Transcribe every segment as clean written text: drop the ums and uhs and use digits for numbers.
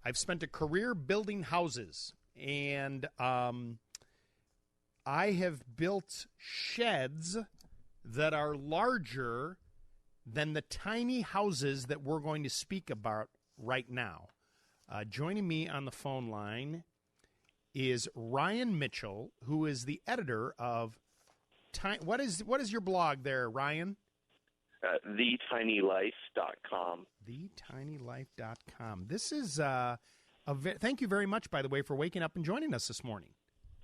I've spent a career building houses, and I have built sheds that are larger than the tiny houses that we're going to speak about right now. Joining me on the phone line is Ryan Mitchell, who is the editor of what is your blog there, Ryan? TheTinyLife.com. TheTinyLife.com. This is thank you very much, by the way, for waking up and joining us this morning.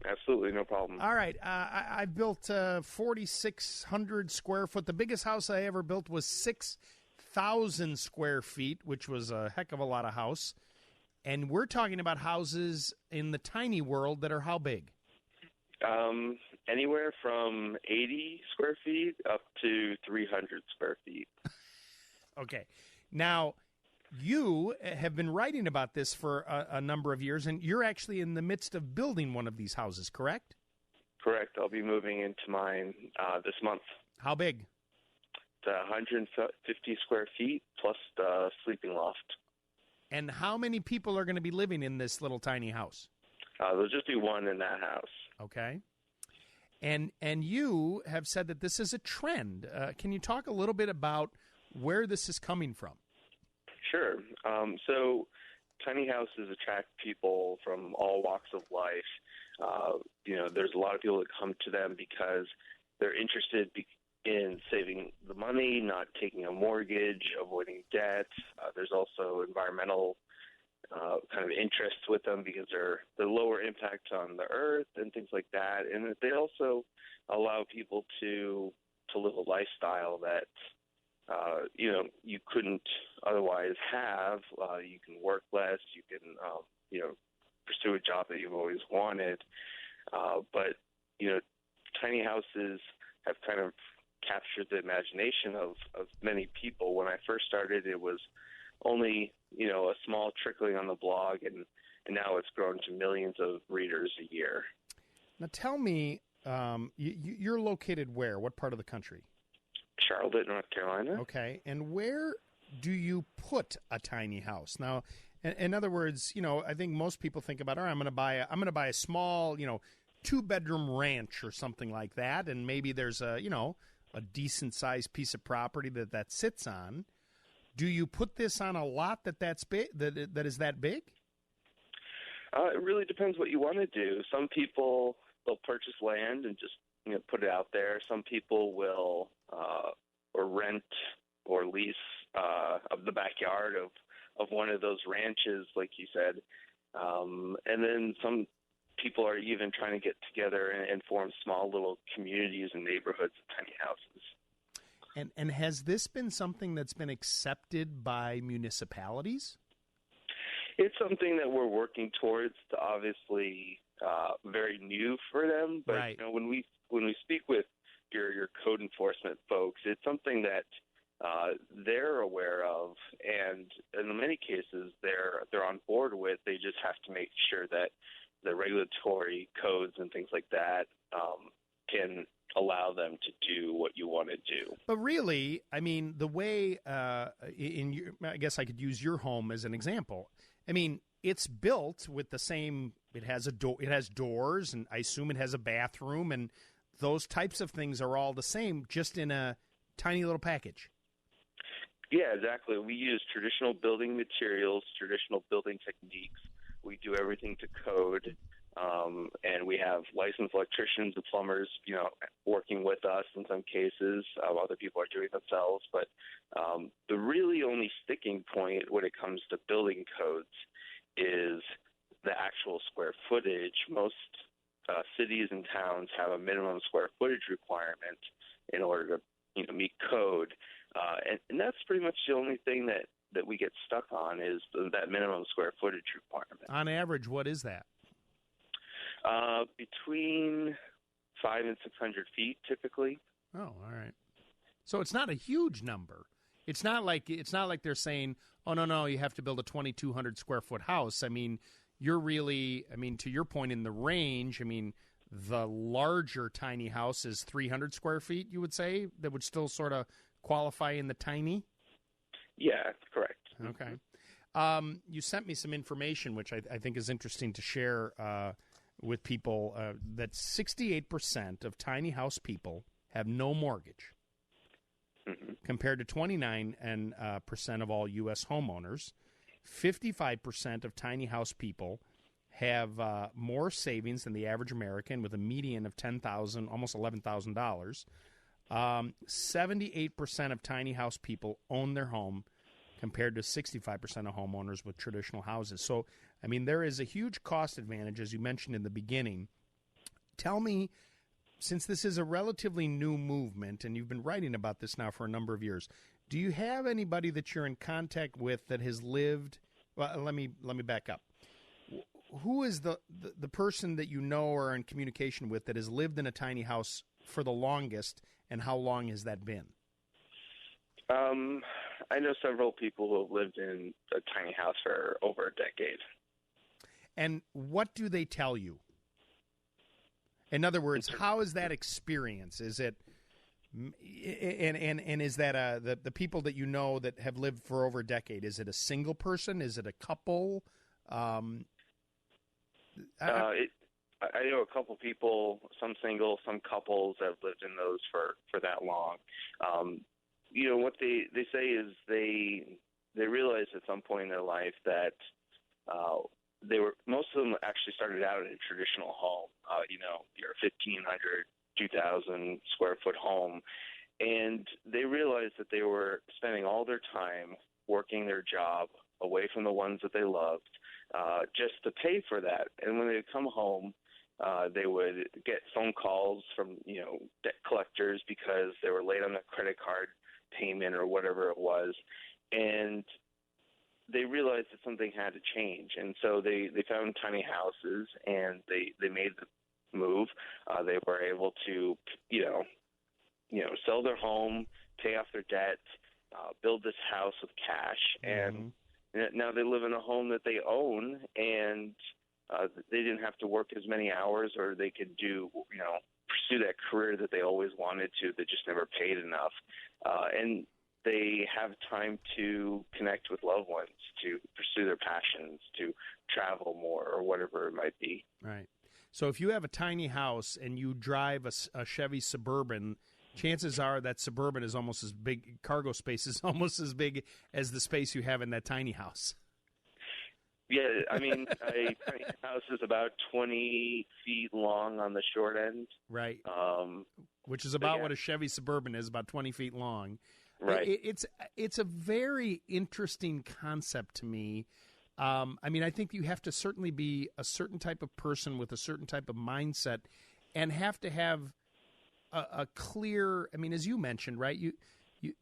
Absolutely, no problem. All right, I built 4,600 square foot. The biggest house I ever built was 6,000 square feet, which was a heck of a lot of house. And we're talking about houses in the tiny world that are how big? Anywhere from 80 square feet up to 300 square feet. Okay. Now, you have been writing about this for a number of years, and you're actually in the midst of building one of these houses, correct? Correct. I'll be moving into mine this month. How big? It's 150 square feet plus the sleeping loft. And how many people are going to be living in this little tiny house? There'll just be one in that house. Okay. And you have said that this is a trend. Can you talk a little bit about where this is coming from? Sure. So tiny houses attract people from all walks of life. There's a lot of people that come to them because they're interested in saving the money, not taking a mortgage, avoiding debt. There's also environmental kind of interests with them because they're lower impact on the earth and things like that. And they also allow people to live a lifestyle that you couldn't otherwise have. You can work less. You can, pursue a job that you've always wanted. But tiny houses have kind of captured the imagination of many people. When I first started, it was only, a small trickling on the blog, and now it's grown to millions of readers a year. Now tell me, you're located where? What part of the country? Charlotte, North Carolina. Okay, and where do you put a tiny house? Now, in other words, I think most people think about, all right, I'm going to buy a small, 2-bedroom ranch or something like that, and maybe there's a decent sized piece of property that sits on. Do you put this on a lot that's big, that is that big? It really depends what you want to do. Some people, they'll purchase land and just put it out there. Some people will or rent or lease the backyard of one of those ranches, like you said. And then some people are even trying to get together and form small little communities and neighborhoods of tiny houses. And has this been something that's been accepted by municipalities? It's something that we're working towards. Obviously, very new for them. But right. When we speak with your code enforcement folks, it's something that they're aware of, and in many cases they're on board with. They just have to make sure that the regulatory codes and things like that can allow them to do what you want to do. But really, I mean, the way I guess I could use your home as an example. I mean, it's built with the same. It has it has doors, and I assume it has a bathroom, and those types of things are all the same, just in a tiny little package. Yeah, exactly. We use traditional building materials, traditional building techniques. We do everything to code, and we have licensed electricians and plumbers, working with us in some cases. Other people are doing it themselves. But the really only sticking point when it comes to building codes is the actual square footage. Most cities and towns have a minimum square footage requirement in order to meet code, and that's pretty much the only thing that we get stuck on is that minimum square footage requirement. On average, what is that? Between 500 and 600 feet, typically. Oh, all right. So it's not a huge number. It's not like they're saying, "Oh no, you have to build a 2,200 square foot house." I mean, you're really, to your point in the range. I mean, the larger tiny house is 300 square feet. You would say that would still sort of qualify in the tiny. Yeah, correct. Okay. You sent me some information, which I think is interesting to share with people, that 68% of tiny house people have no mortgage, compared to 29% of all U.S. homeowners. 55% of tiny house people have more savings than the average American, with a median of $10,000, almost $11,000. 78% of tiny house people own their home, compared to 65% of homeowners with traditional houses. So, I mean, there is a huge cost advantage, as you mentioned in the beginning. Tell me, since this is a relatively new movement, and you've been writing about this now for a number of years, do you have anybody that you're in contact with that has lived? Well, let me back up. Who is the person that you know or are in communication with that has lived in a tiny house for the longest, and how long has that been? I know several people who have lived in a tiny house for over a decade. And what do they tell you? In other words, how is that experience? Is it, and is that the people that you know that have lived for over a decade? Is it a single person? Is it a couple? I know a couple people, some single, some couples that have lived in those for that long. What they say is they realized at some point in their life that most of them actually started out in a traditional home, your 1,500, 2,000 square foot home, and they realized that they were spending all their time working their job away from the ones that they loved, just to pay for that. And when they would come home, they would get phone calls from debt collectors because they were late on their credit card payment or whatever it was, and they realized that something had to change. And so they found tiny houses, and they made the move. They were able to sell their home, pay off their debt, build this house with cash, and now they live in a home that they own, and they didn't have to work as many hours, or they could pursue that career that they always wanted to, that just never paid enough. And they have time to connect with loved ones, to pursue their passions, to travel more, or whatever it might be. Right. So if you have a tiny house and you drive a Chevy Suburban, chances are that Suburban is almost as big, cargo space is almost as big as the space you have in that tiny house. Yeah, I mean, a tiny house is about 20 feet long on the short end. Right. Which is about what a Chevy Suburban is, about 20 feet long. Right. It's a very interesting concept to me. I mean, I think you have to certainly be a certain type of person with a certain type of mindset, and have to have a clear. I mean, as you mentioned, right?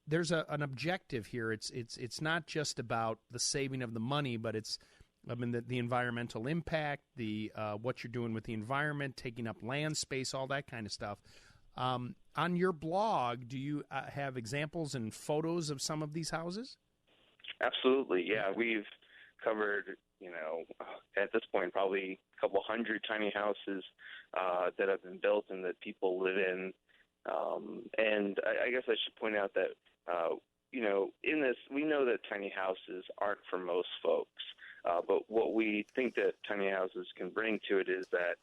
There's an objective here. It's not just about the saving of the money, but it's the environmental impact, the what you're doing with the environment, taking up land space, all that kind of stuff. On your blog, do you have examples and photos of some of these houses? Absolutely, yeah. We've covered, at this point, probably a couple hundred tiny houses that have been built and that people live in. And I guess I should point out that, in this, we know that tiny houses aren't for most folks. But what we think that tiny houses can bring to it is that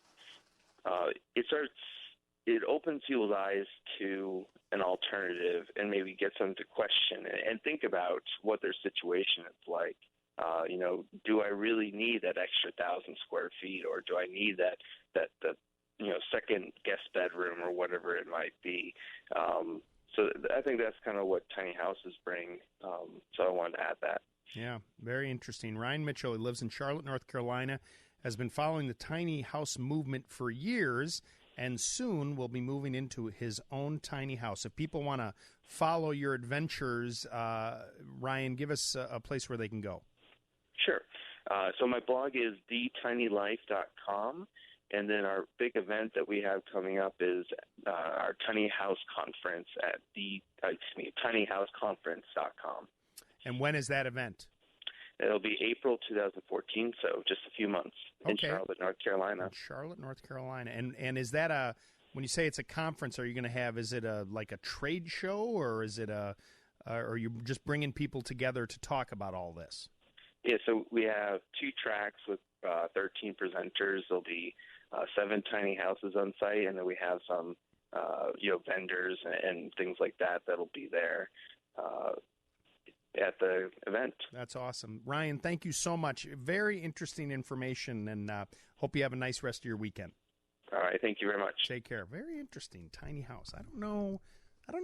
it opens people's eyes to an alternative, and maybe gets them to question and think about what their situation is like. Do I really need that extra 1,000 square feet, or do I need that second guest bedroom, or whatever it might be? So I think that's kind of what tiny houses bring. So I wanted to add that. Yeah, very interesting. Ryan Mitchell, who lives in Charlotte, North Carolina, has been following the tiny house movement for years, and soon will be moving into his own tiny house. If people want to follow your adventures, Ryan, give us a place where they can go. Sure. So my blog is thetinylife.com, and then our big event that we have coming up is our Tiny House Conference at tinyhouseconference.com. And when is that event? It'll be April 2014, so just a few months in Charlotte, North Carolina. In Charlotte, North Carolina. And is that when you say it's a conference, are you going to have, is it like a trade show, or is it or are you just bringing people together to talk about all this? Yeah, so we have 2 tracks with 13 presenters. There'll be 7 tiny houses on site, and then we have some, vendors and things like that that'll be there at the event. That's awesome. Ryan, thank you so much. Very interesting information, and hope you have a nice rest of your weekend. All right, thank you very much. Take care. Very interesting. Tiny house. I don't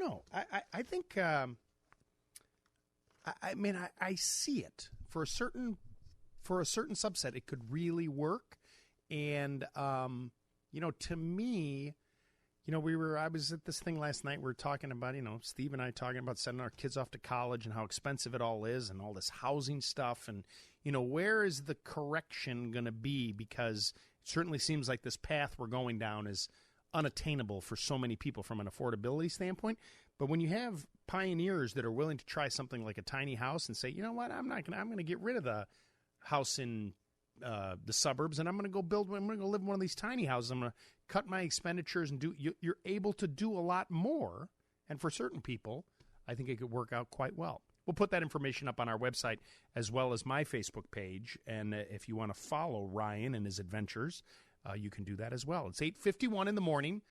know. I think, I see it. For a certain subset, it could really work. And, to me, I was at this thing last night. We were talking about, Steve and I talking about sending our kids off to college and how expensive it all is and all this housing stuff. And, where is the correction going to be? Because it certainly seems like this path we're going down is unattainable for so many people from an affordability standpoint. But when you have pioneers that are willing to try something like a tiny house and say, you know what, I'm going to get rid of the house in the suburbs, and I'm going to go live in one of these tiny houses. I'm going to cut my expenditures and you're able to do a lot more. And for certain people, I think it could work out quite well. We'll put that information up on our website as well as my Facebook page. And if you want to follow Ryan and his adventures, you can do that as well. It's 8:51 in the morning.